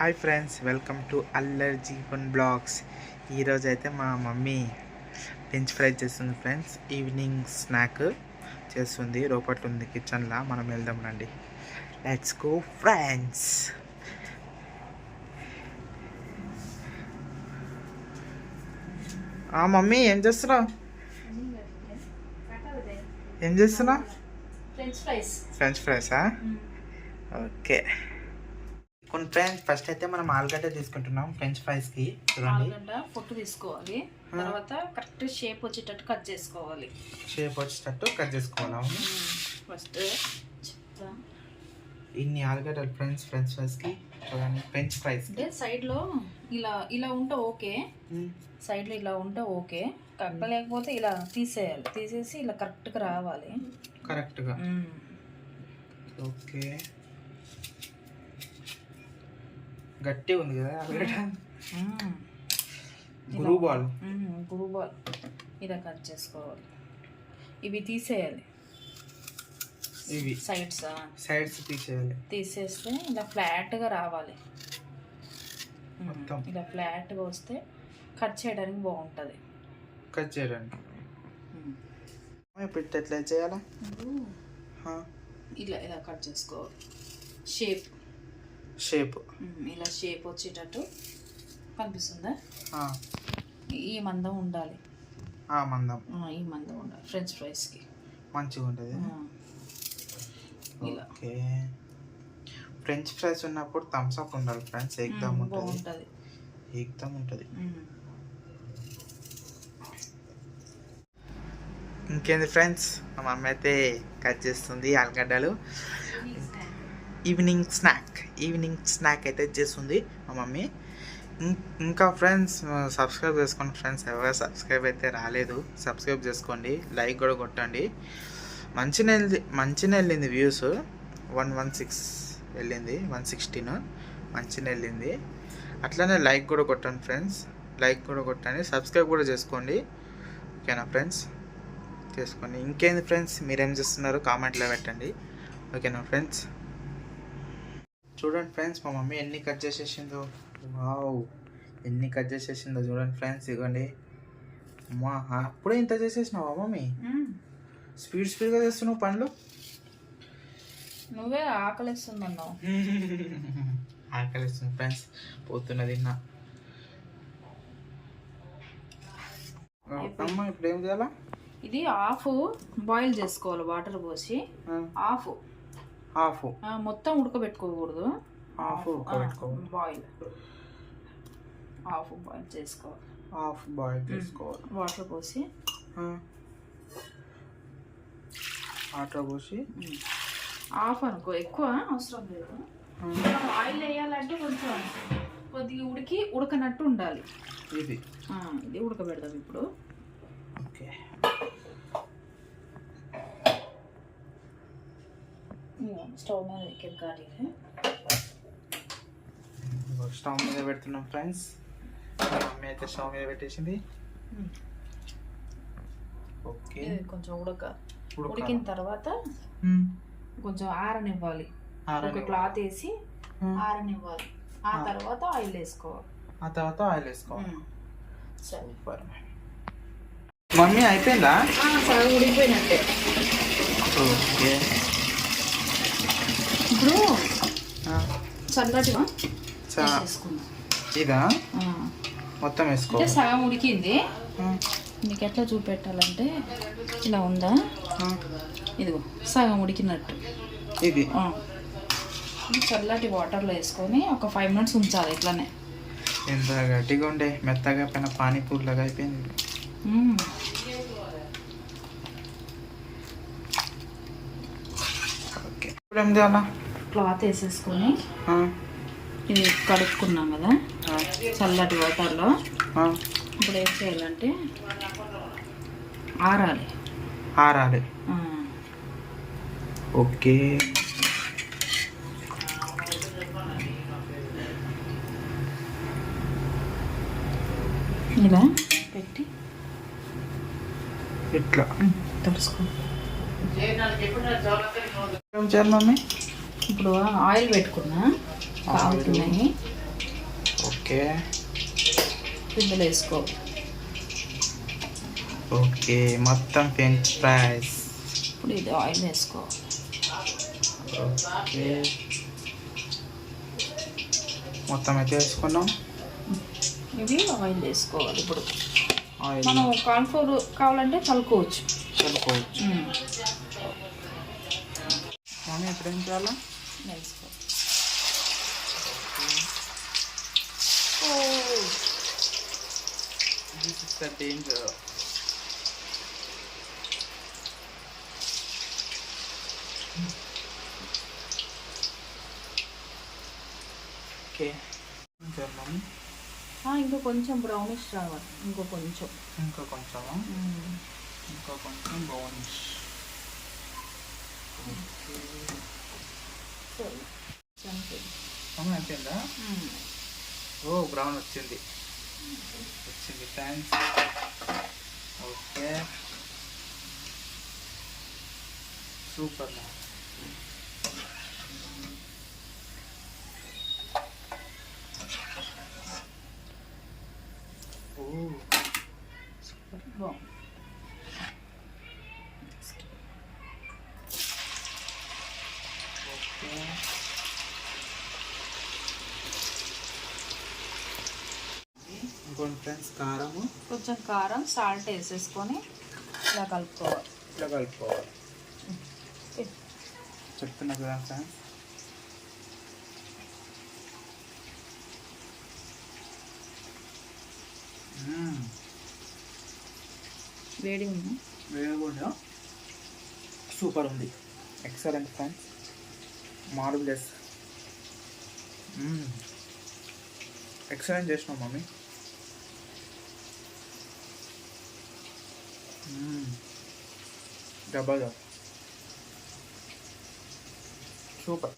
Hi friends, welcome to Allar Jeevan blogs. ఈరోజు అయితే మా మమ్మీ ఫ్రెంచ్ ఫ్రై చేస్తుంది ఫ్రెండ్స్. ఈవినింగ్ స్నాక్ చేస్తుంది. రోపట్ ఉంది కిచెన్లో. మనం వెళ్దాం రండి. Let's go friends. మమ్మీ ఏం చేస్తున్నావు? ఫ్రెంచ్ ఫ్రైసా? ఓకే కొన్ని ఫ్రెండ్స్, ఫస్ట్ అయితే మనం ఆలుగడ్డ తీసుకుంటున్నాం ఫ్రెంచ్ ఫ్రైస్ కి. ఆలుగడ్డ పొట్టు తీసుకోవాలి. తర్వాత కరెక్ట్ షేప్ వచ్చేటట్టు కట్ చేసుకోవాలి. ఫస్ట్ ఇన్ని ఆలుగడ్డలు ఫ్రెండ్స్ ఫ్రెంచ్ ఫ్రైస్ కి చూడండి. ఫ్రెంచ్ ఫ్రైస్ అంటే సైడ్ లో ఇలా ఉంటే ఓకే, సైడ్ లో ఇలా ఉంటే ఓకే, లేకపోతే ఇలా తీసేయాలి. తీసేసి ఇలా కరెక్ట్ గా రావాలి. కరెక్ట్గా ఓకే. గట్టి ఉంది కదా ఆలుగడ్డ. గురు బాల్ ఇలా కట్ చేసుకోవాలి. ఇవి తీసేయాలి. ఇవి సైడ్స్ తీసేస్తే ఇలా ఫ్లాట్ గా రావాలి. మొత్తం ఇలా ఫ్లాట్ గా వస్తే కట్ చేయడానికి బాగుంటది. కట్ చేయడానికి ఇప్పుడు ఎట్లా చేయాలా? ఇలా కట్ చేసుకోవాలి. షేప్ ఇలా షేప్ వచ్చేటట్టు కనిపిస్తుందా? ఈ మందం ఉండాలి. ఈ మందం ఉండాలి. ఫ్రెంచ్ ఫ్రైస్ కి మంచిగా ఉంటుంది. ఓకే, ఫ్రెంచ్ ఫ్రైస్ ఉన్నప్పుడు థమ్స్ అప్ ఉండాలి ఫ్రెండ్స్. ఎగ్దమ్ ఉంటుంది. ఇంకేంది ఫ్రెండ్స్, మా మమ్మీ అయితే కట్ చేస్తుంది ఆలుగడ్డలు. ఈవినింగ్ స్నాక్ అయితే చేస్తుంది మా మమ్మీ. ఇంకా ఫ్రెండ్స్ సబ్స్క్రైబ్ చేసుకోండి ఫ్రెండ్స్. ఎవరు సబ్స్క్రైబ్ అయితే రాలేదు, సబ్స్క్రైబ్ చేసుకోండి. లైక్ కూడా కొట్టండి. మంచిగా వెళ్ళింది వ్యూస్. 116 వెళ్ళింది, 116 మంచిగా వెళ్ళింది. అట్లనే లైక్ కూడా కొట్టండి ఫ్రెండ్స్. సబ్స్క్రైబ్ కూడా చేసుకోండి. ఓకేనా ఫ్రెండ్స్? చేసుకోండి. ఇంకేంది ఫ్రెండ్స్, మీరేం చేస్తున్నారు కామెంట్లో పెట్టండి. ఓకేనా ఫ్రెండ్స్? చూడండి ఫ్రెండ్స్, మా మమ్మీ ఎన్ని కట్ చేసేసిందో. చూడండి ఫ్రెండ్స్. ఇవ్వండి అమ్మా, అప్పుడే ఇంత చేసేసినావా మమ్మీ? స్పీడ్గా చేస్తున్నావు పనులు. నువ్వే ఆకలిస్తుందన్నావు. ఆకలిస్తుంది ఫ్రెండ్స్, పోతున్నది తిన్నా. అమ్మ ఇప్పుడు ఏం చేయాలా? ఇది హాఫ్ బాయిల్ చేసుకోవాలి. వాటర్ పోసి హాఫ్ మొత్తం ఉడకబెట్టుకోకూడదు. హాఫ్ బాయిల్ చేసుకోవాలి. వాటర్ పోసి హాఫ్ అనుకో, ఎక్కువ అవసరం లేదు. ఆయిల్ వేయాలంటే కొద్దిగా ఉడకనట్టు ఉండాలి. ఇది ఉడకబెడదాం ఇప్పుడు. ఓకే, స్టవ్ మీద పెడుతున్నాం ఫ్రెండ్స్. మమ్మీ అయితే స్టవ్ మీద పెట్టేసింది. ఓకే, కొంచెం ఉడికిన తర్వాత కొంచెం ఆరనివ్వాలి. ఒక క్లాత్ వేసి ఆరనివ్వాలి. ఆ తర్వాత ఆయిల్ వేసుకోవాలి. సూపర్ మమ్మీ, అయిపోయిందా? సగం ఉడికిపోయినట్టే. ఓకే, ఇప్పుడు చల్లటిగా ఇదా మొత్తం వేసుకోవాలి. సగం ఉడికింది. మీకు ఎట్లా చూపెట్టాలంటే ఇలా ఉందా, ఇదిగో సగం ఉడికినట్టు. ఇది చల్లటి వాటర్లో వేసుకొని ఒక 5 minutes ఉంచాలి. ఇట్లానే ఎంత గట్టిగా ఉండే, మెత్తగా పైన పానీపూరి లాగా అయిపోయింది. ఓకే, ఇప్పుడు ఏం చేయాలా? క్లాత్ వేసేసుకొని ఇది కడుక్కున్నాం కదా చల్లటి వాటర్లో. ఇప్పుడు ఏం చేయాలంటే ఆరాలి. ఓకే, ఇలా పెట్టి ఇట్లా తెలుసుకో. ఏం చేయాలి మమ్మీ? ఇప్పుడు ఆయిల్ పెట్టుకున్నా, కాగుతున్నాయి. ఓకే పిండిలో వేసుకో. ఓకే మొత్తం ఫ్రెంచ్ ఫ్రైస్. ఇప్పుడు ఇది ఆయిల్ వేసుకో. ఓకే మొత్తం అయితే వేసుకున్నాం. ఇవి ఆయిల్ వేసుకోవాలి. ఇప్పుడు ఆయిల్ మనం కార్న్ఫ్లోర్ కావాలంటే చల్లుకోవచ్చు. చల్లుకోవచ్చు. మమ్మీ ఇప్పుడు ఏం చేయాలా? వేసుకో. This is the danger. Okay mummy ఇంకా కొంచెం బ్రౌనిష్ రావాలి. ఇంకో కొంచెం ఇంకా కొంచెమా? ఇంకా కొంచెం బ్రౌనిష్. మమ్మీ అయిపోయిందా? ఓ బ్రౌన్ వచ్చింది ఫ్రెండ్స్. Okay super ma'am. ఓ సూపర్ బాగుంది. ఓకే ఇంకోటి ఫ్రెండ్స్ కారము, కొంచెం కారం, సాల్ట్ వేసేసుకొని ఇలా కలుపుకోవాలి. ఇట్లా కలుపుకోవాలి. చెప్తున్నా కదా ఫ్రెండ్స్. వేడి ఉంది. వేడిగా సూపర్ ఉంది. Excellent friends, marvellous. ఎక్సలెంట్ చేసినావు మమ్మీ. డబ్బా సూపర్.